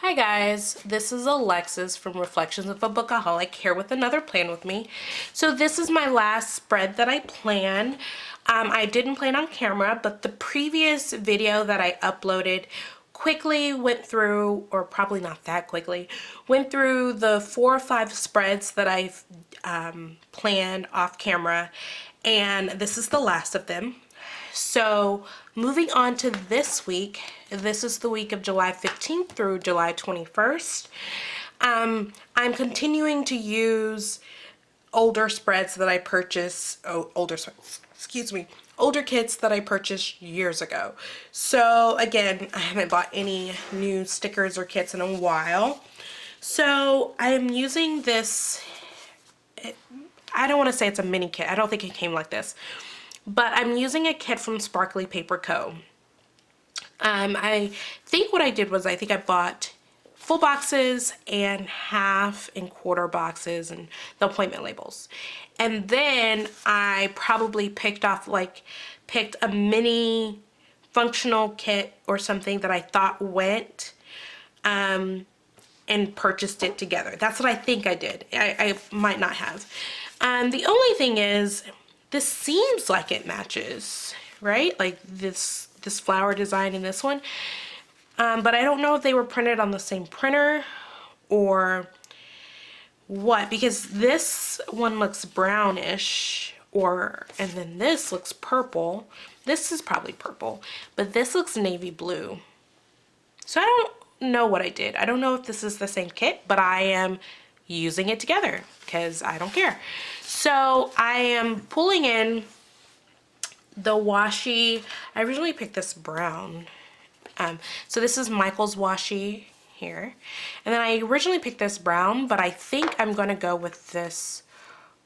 Hi guys, this is Alexis from Reflections of a Bookaholic here with another plan with me. So this is my last spread that I planned. I didn't plan on camera, but the previous video that I uploaded quickly went through, or probably not that quickly, went through the 4 or 5 spreads that I've planned off camera, and this is the last of them. So moving on to this week, this is the week of July 15th through July 21st. I'm continuing to use older spreads that I purchased, older kits that I purchased years ago. So again, I haven't bought any new stickers or kits in a while. So I'm using this, I don't want to say it's a mini kit. I don't think it came like this. But I'm using a kit from Sparkly Paper Co. I think what I did was I think I bought full boxes and half and quarter boxes and the appointment labels. And then I probably picked a mini functional kit or something that I thought went and purchased it together. That's what I think I did. I might not have. The only thing is, this seems like it matches, right? Like this flower design in this one. But I don't know if they were printed on the same printer or what, because this one looks brownish, and then this looks purple. This is probably purple, but this looks navy blue. So I don't know what I did. I don't know if this is the same kit, but I am using it together because I don't care. So I am pulling in the washi. I originally picked this brown. So this is Michael's washi here. And then I originally picked this brown, but I think I'm going to go with this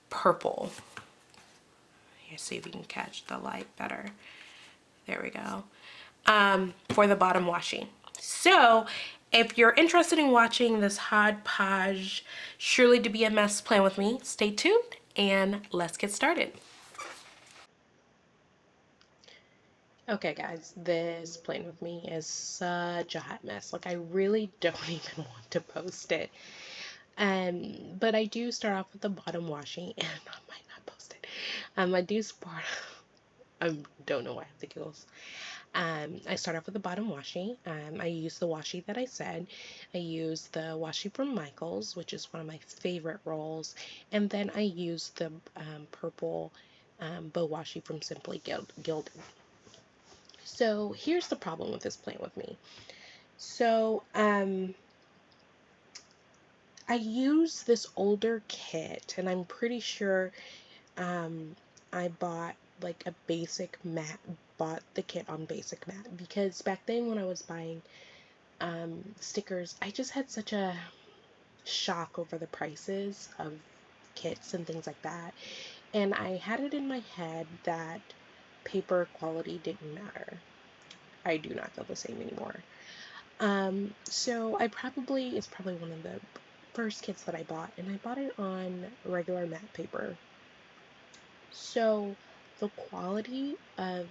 purple. Here, see if you can catch the light better. There we go. For the bottom washi. So if you're interested in watching this hodgepodge surely to be a mess plan with me, stay tuned and let's get started. Okay guys, this plan with me is such a hot mess. Like, I really don't even want to post it. But I do start off with the bottom washi, and I might not post it. I do start, I don't know why I have the giggles. I start off with the bottom washi. I use the washi that I said. I use the washi from Michael's, which is one of my favorite rolls. And then I use the purple bow washi from Simply Gilded. So here's the problem with this plan with me. So I use this older kit, and I'm pretty sure I bought like a basic mat, bought the kit on basic mat, because back then when I was buying stickers, I just had such a shock over the prices of kits and things like that, and I had it in my head that paper quality didn't matter. I do not feel the same anymore. So it's probably one of the first kits that I bought, and I bought it on regular matte paper. So the quality of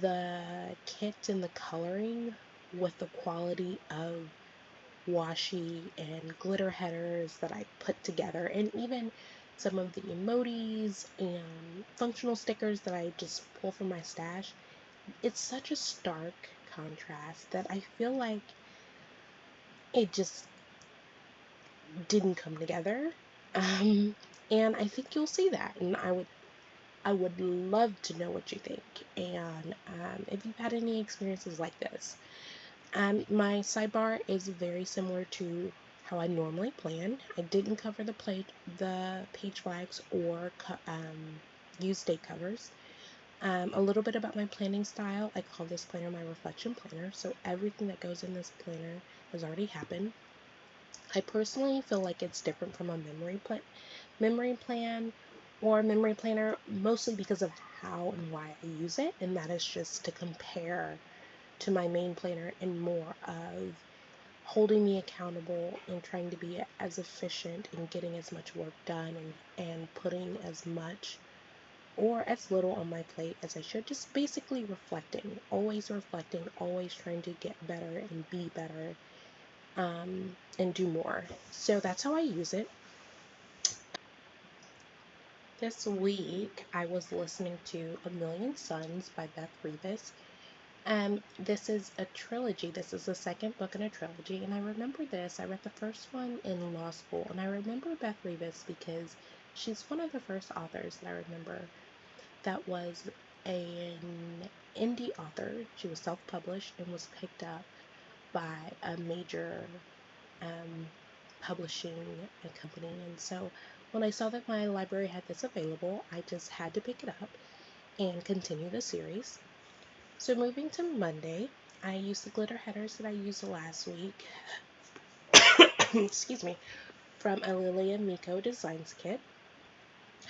the kit and the coloring with the quality of washi and glitter headers that I put together, and even some of the emojis and functional stickers that I just pull from my stash, it's such a stark contrast that I feel like it just didn't come together. And I think you'll see that, and I would love to know what you think, and if you've had any experiences like this. My sidebar is very similar to how I normally plan. I didn't cover the page flags or use date covers. A little bit about my planning style. I call this planner my reflection planner, so everything that goes in this planner has already happened. I personally feel like it's different from a memory plan or memory planner, mostly because of how and why I use it, and that is just to compare to my main planner and more of holding me accountable and trying to be as efficient and getting as much work done and putting as much or as little on my plate as I should. Just basically reflecting, always trying to get better and be better, and do more. So that's how I use it. This week, I was listening to A Million Suns by Beth Revis. This is a trilogy. This is the second book in a trilogy, and I remember this. I read the first one in law school, and I remember Beth Revis because she's one of the first authors that I remember that was an indie author. She was self-published and was picked up by a major publishing company. And so when I saw that my library had this available, I just had to pick it up and continue the series. So moving to Monday, I used the glitter headers that I used last week, excuse me, from a Lilia Miko Designs kit.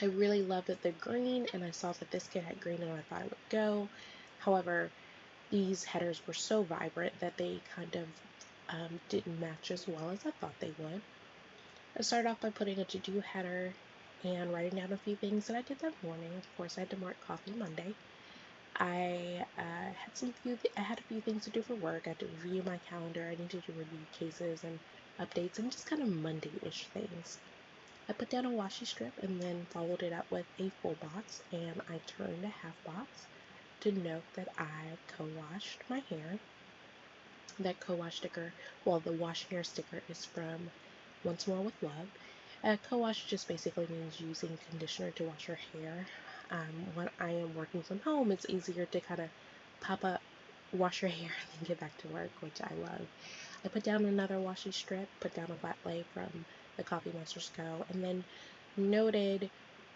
I really loved the green, and I saw that this kit had green, and I thought it would go. However, these headers were so vibrant that they kind of didn't match as well as I thought they would. I started off by putting a to-do header and writing down a few things that I did that morning. Of course, I had to mark Coffee Monday. I had a few things to do for work. I had to review my calendar. I needed to review cases and updates and just kind of Monday-ish things. I put down a washi strip and then followed it up with a full box, and I turned a half box to note that I co-washed my hair. That co-wash sticker, well, the wash hair sticker is from Once More with Love. Co-wash just basically means using conditioner to wash your hair. When I am working from home, it's easier to kind of pop up, wash your hair, and then get back to work, which I love. I put down another washi strip, put down a flat lay from the Coffee Monsters Co., and then noted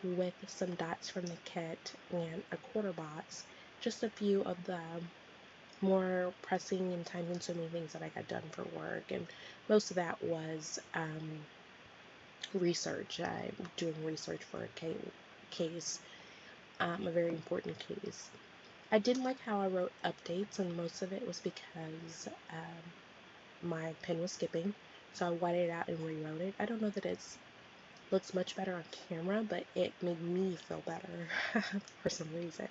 with some dots from the kit and a quarter box just a few of the more pressing and time-consuming things that I got done for work, and most of that was research. I'm doing research for a case, a very important case. I didn't like how I wrote updates, and most of it was because my pen was skipping, so I whited it out and rewrote it. I don't know that it looks much better on camera, but it made me feel better for some reason.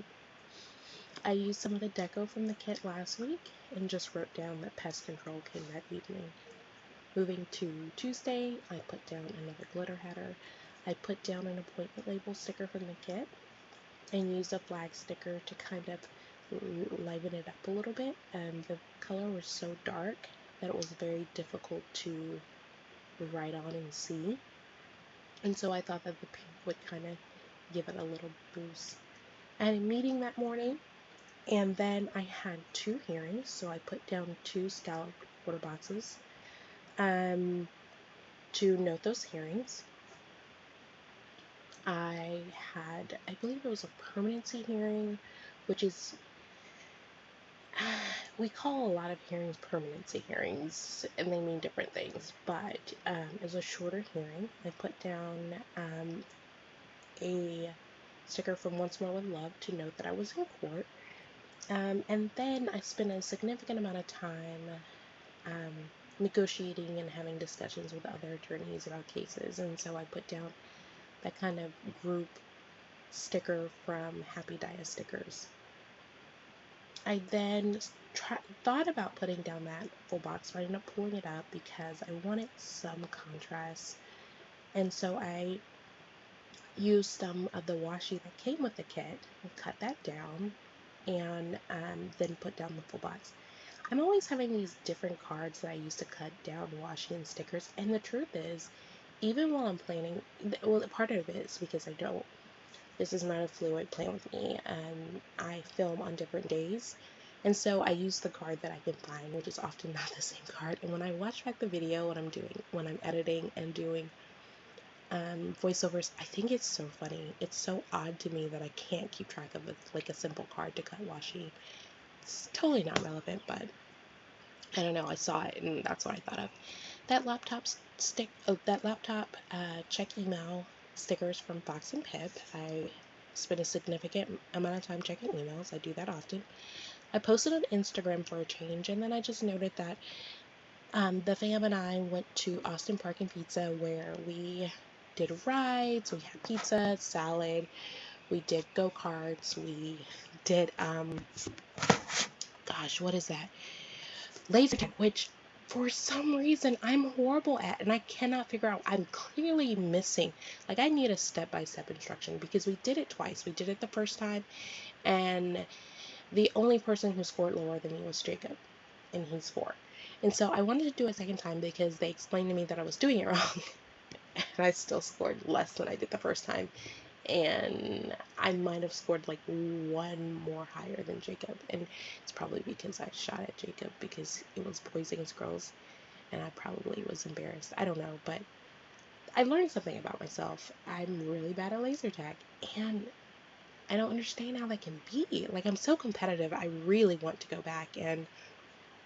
I used some of the deco from the kit last week and just wrote down that pest control came that evening. Moving to Tuesday, I put down another glitter header. I put down an appointment label sticker from the kit and used a flag sticker to kind of liven it up a little bit. The color was so dark that it was very difficult to write on and see. And so I thought that the pink would kind of give it a little boost. I had a meeting that morning, and then I had 2 hearings, so I put down 2 scalloped quarter boxes to note those hearings. I believe it was a permanency hearing, which is, we call a lot of hearings permanency hearings, and they mean different things, but it was a shorter hearing. I put down a sticker from Once More with Love to note that I was in court. And then I spent a significant amount of time negotiating and having discussions with other attorneys about cases, and so I put down that kind of group sticker from Happy Dia Stickers. I then thought about putting down that full box, but I ended up pulling it up because I wanted some contrast, and so I used some of the washi that came with the kit and cut that down, and then put down the full box. I'm always having these different cards that I use to cut down washi and stickers, and the truth is, even while I'm planning, well, part of it is because this is not a fluid plan with me, I film on different days, and so I use the card that I can find, which is often not the same card, and when I watch back the video, when I'm editing and doing voiceovers, I think it's so funny. It's so odd to me that I can't keep track of a simple card to cut washi. It's totally not relevant, but I don't know, I saw it and that's what I thought of. That laptop check email stickers from Fox and Pip. I spend a significant amount of time checking emails. I do that often. I posted on Instagram for a change, and then I just noted that the fam and I went to Austin Park and Pizza, where we did rides, we had pizza, salad, We did go-karts. We did, gosh, what is that? Laser tag, which for some reason I'm horrible at, and I cannot figure out. I'm clearly missing. Like, I need a step-by-step instruction because we did it twice. We did it the first time, and the only person who scored lower than me was Jacob, and he's 4. And so I wanted to do it a second time because they explained to me that I was doing it wrong, and I still scored less than I did the first time. And I might have scored like 1 more higher than Jacob, and it's probably because I shot at Jacob because it was boys against girls, and I probably was embarrassed. I don't know, but I learned something about myself. I'm really bad at laser tag, and I don't understand how that can be. Like, I'm so competitive. I really want to go back and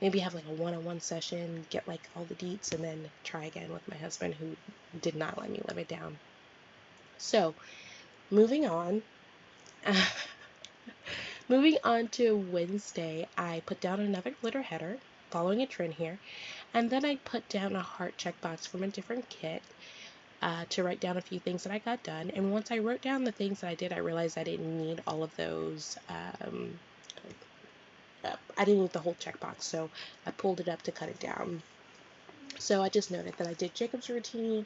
maybe have like a one-on-one session, get like all the deets, and then try again with my husband, who did not let me live it down. So, moving on. Moving on to Wednesday, I put down another glitter header, following a trend here, and then I put down a heart checkbox from a different kit to write down a few things that I got done. And once I wrote down the things that I did, I realized I didn't need all of those. I didn't need the whole checkbox, so I pulled it up to cut it down. So I just noted that I did Jacob's routine,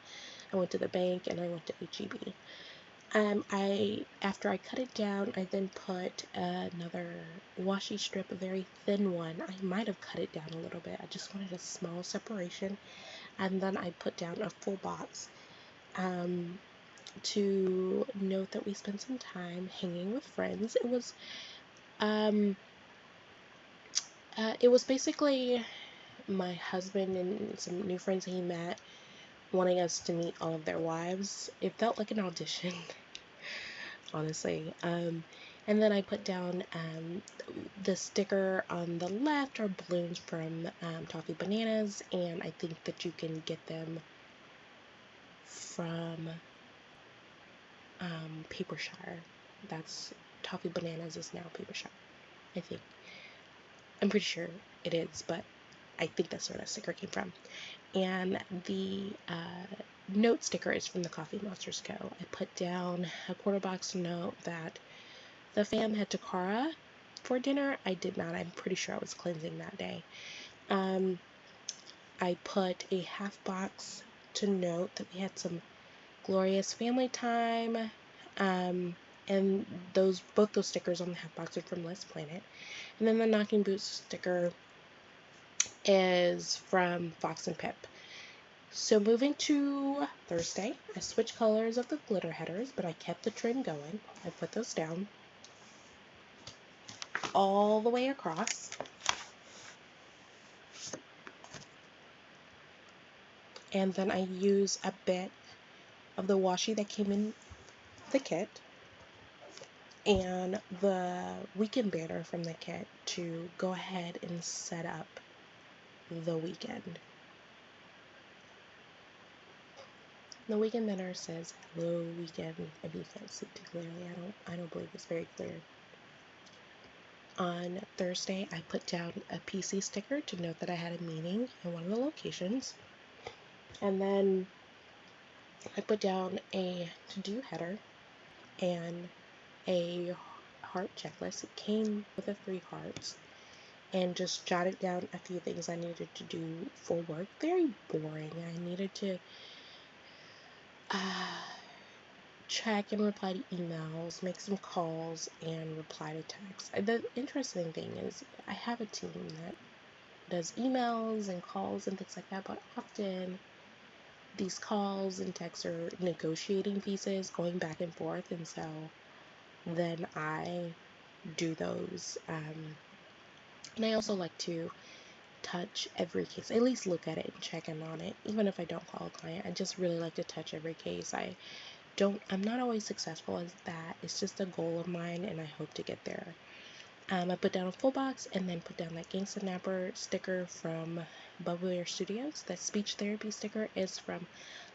I went to the bank, and I went to HEB. After I cut it down, I then put another washi strip, a very thin one. I might have cut it down a little bit. I just wanted a small separation. And then I put down a full box to note that we spent some time hanging with friends. It was basically my husband and some new friends he met wanting us to meet all of their wives. It felt like an audition. Honestly. And then I put down the sticker on the left are balloons from Toffee Bananas, and I think that you can get them from Papershire. That's Toffee Bananas is now Papershire, I think. I'm pretty sure it is, but I think that's where that sticker came from. And the note sticker is from the Coffee Monsters Co. I put down a quarter box note that the fam had Takara for dinner. I did not. I'm pretty sure I was cleansing that day. I put a half box to note that we had some glorious family time. And both those stickers on the half box are from Let's Planet. And then the Knocking Boots sticker is from Fox and Pip. So moving to Thursday, I switched colors of the glitter headers, but I kept the trend going. I put those down all the way across. And then I use a bit of the washi that came in the kit and the weekend banner from the kit to go ahead and set up the weekend. The weekend banner says hello weekend. If you can't see too clearly, I don't believe it's very clear. On Thursday, I put down a PC sticker to note that I had a meeting in one of the locations. And then I put down a to-do header and a heart checklist. It came with the 3 hearts, and just jotted down a few things I needed to do for work. Very boring. I needed to check and reply to emails, make some calls, and reply to texts. The interesting thing is I have a team that does emails and calls and things like that, but often these calls and texts are negotiating pieces, going back and forth, and so then I do those. And I also like to touch every case, at least look at it and check in on it, even if I don't call a client. I just really like to touch every case. I'm not always successful as that. It's just a goal of mine, and I hope to get there. I put down a full box and then put down that Gangsta Napper sticker from Bubble Air Studios. That speech therapy sticker is from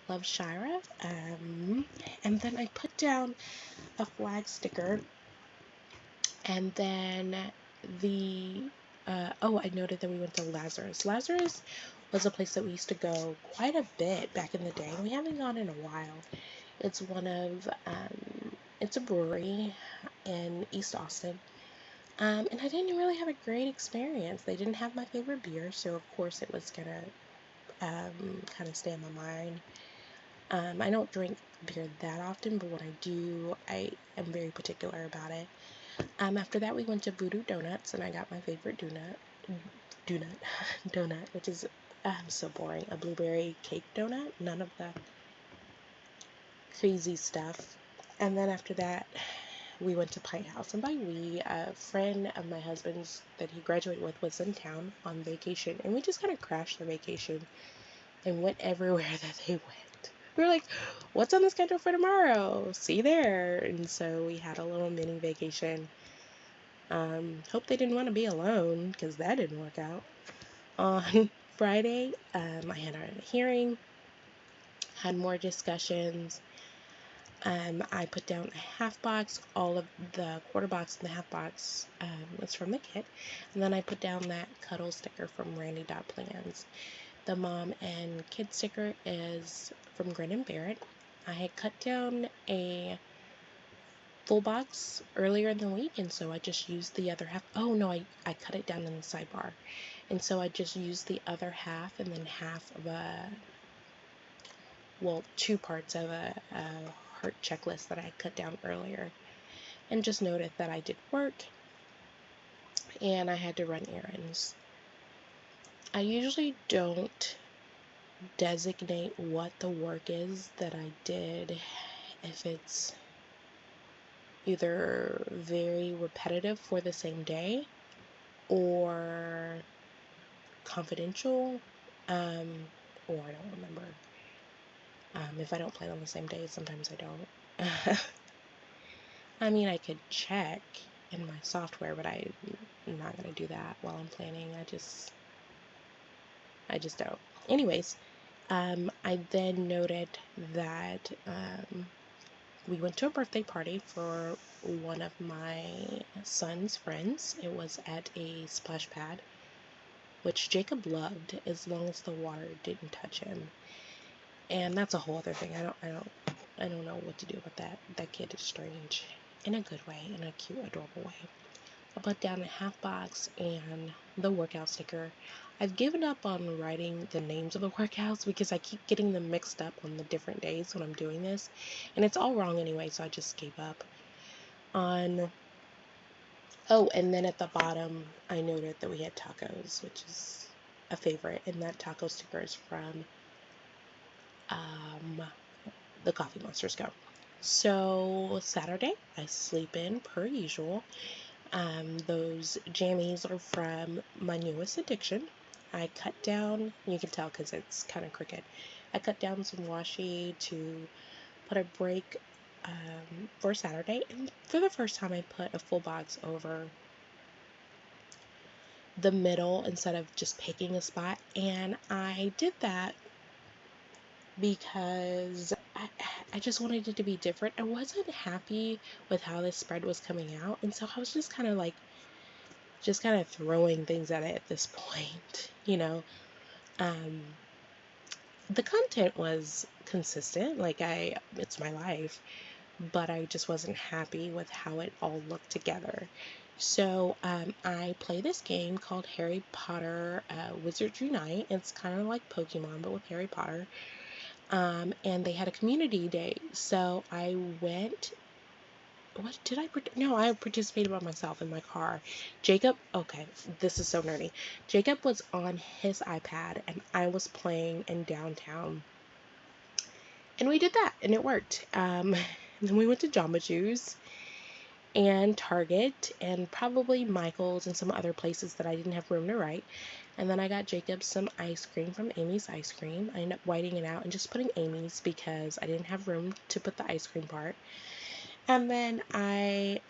Love Shira. And then I put down a flag sticker, and then I noted that we went to Lazarus. Lazarus was a place that we used to go quite a bit back in the day, and we haven't gone in a while. It's one of It's a brewery in East Austin. And I didn't really have a great experience. They didn't have my favorite beer, so of course it was gonna kind of stay in my mind. I don't drink beer that often, but when I do, I am very particular about it. After that, we went to Voodoo Donuts, and I got my favorite donut, which is so boring. A blueberry cake donut, none of the crazy stuff. And then after that, we went to Pint House, and by we, a friend of my husband's that he graduated with was in town on vacation, and we just kind of crashed the vacation and went everywhere that they went. We were like, what's on the schedule for tomorrow? See you there. And so we had a little mini vacation. Hope they didn't want to be alone, because that didn't work out. On Friday, I had a hearing, had more discussions. I put down a half box, all of the quarter box and the half box was from the kit. And then I put down that cuddle sticker from Randy Plans. The mom and kid sticker is from Grin and Barrett. I had cut down a full box earlier in the week, and so I just used the other half. Oh no, I cut it down in the sidebar. And so I just used the other half and then half of two parts of a heart checklist that I had cut down earlier. And just noted that I did work and I had to run errands. I usually don't designate what the work is that I did if it's either very repetitive for the same day or confidential, or I don't remember. If I don't plan on the same day, sometimes I don't. I mean, I could check in my software, but I'm not going to do that while I'm planning. I just don't. Anyways, I then noted that we went to a birthday party for one of my son's friends. It was at a splash pad, which Jacob loved as long as the water didn't touch him. And that's a whole other thing. I don't know what to do with that. That kid is strange in a good way, in a cute, adorable way. I put down a half box and the workout sticker. I've given up on writing the names of the workouts because I keep getting them mixed up on the different days when I'm doing this. And it's all wrong anyway, so I just gave up. And then at the bottom, I noted that we had tacos, which is a favorite. And that taco sticker is from the Coffee Monsters Co. So Saturday, I sleep in per usual. Those jammies are from my newest addiction. I cut down, you can tell because it's kind of crooked. I cut down some washi to put a break for Saturday, and for the first time I put a full box over the middle instead of just picking a spot, and I did that because I just wanted it to be different. I wasn't happy with how this spread was coming out, and so I was just kind of throwing things at it at this point, you know. The content was consistent, it's my life, but I just wasn't happy with how it all looked together. So I play this game called Harry Potter Wizards Unite. It's kind of like Pokemon, but with Harry Potter. And they had a community day, so I went. What did I? No, I participated by myself in my car. Jacob, okay, this is so nerdy. Jacob was on his iPad, and I was playing in downtown, and we did that, and it worked. And then we went to Jamba Juice and Target and probably Michael's and some other places that I didn't have room to write. And then I got Jacob some ice cream from Amy's Ice Cream. I ended up whiting it out and just putting Amy's because I didn't have room to put the ice cream part. And then I,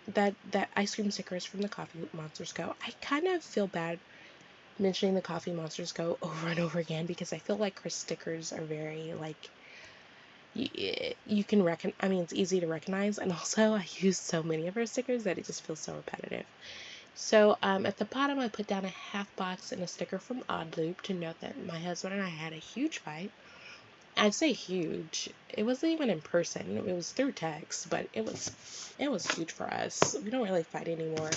that ice cream sticker is from the Coffee Monsters Co. I kind of feel bad mentioning the Coffee Monsters Co. over and over again because I feel like her stickers are very, you can it's easy to recognize, and also I use so many of her stickers that it just feels so repetitive. So, at the bottom I put down a half box and a sticker from Odd Loop to note that my husband and I had a huge fight. I'd say huge. It wasn't even in person. It was through text, but it was huge for us. We don't really fight anymore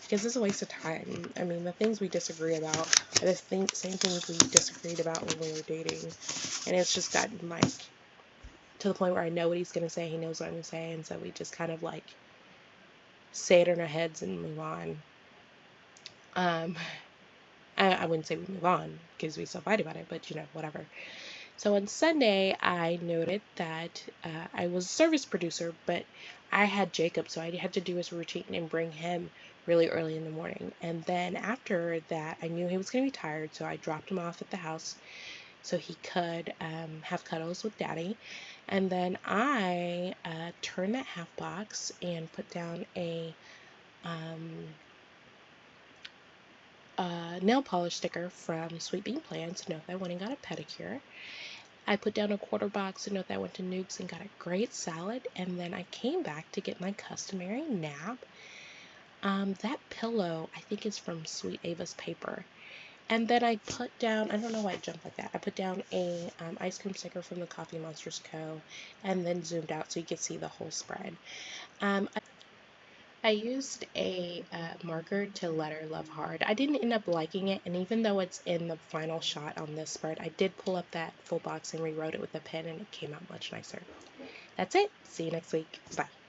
because it's a waste of time. I mean, the things we disagree about are the same things we disagreed about when we were dating, and it's just gotten like to the point where I know what he's gonna say, he knows what I'm gonna say, and so we just kind of like say it in our heads and move on. Um, I wouldn't say we move on because we still fight about it, but whatever. So on Sunday, I noted that I was a service producer, but I had Jacob, so I had to do his routine and bring him really early in the morning. And then after that, I knew he was going to be tired, so I dropped him off at the house so he could have cuddles with Daddy. And then I turned that half box and put down um, a nail polish sticker from Sweet Bean Plan to note that I went and got a pedicure. I put down a quarter box to note that I went to Nuke's and got a great salad, and then I came back to get my customary nap. That pillow, I think, is from Sweet Ava's Paper. And then I put down, I don't know why I jumped like that. I put down a ice cream sticker from the Coffee Monsters Co. and then zoomed out so you could see the whole spread. I used a marker to let her love hard. I didn't end up liking it, and even though it's in the final shot on this spread, I did pull up that full box and rewrote it with a pen, and it came out much nicer. That's it. See you next week. Bye.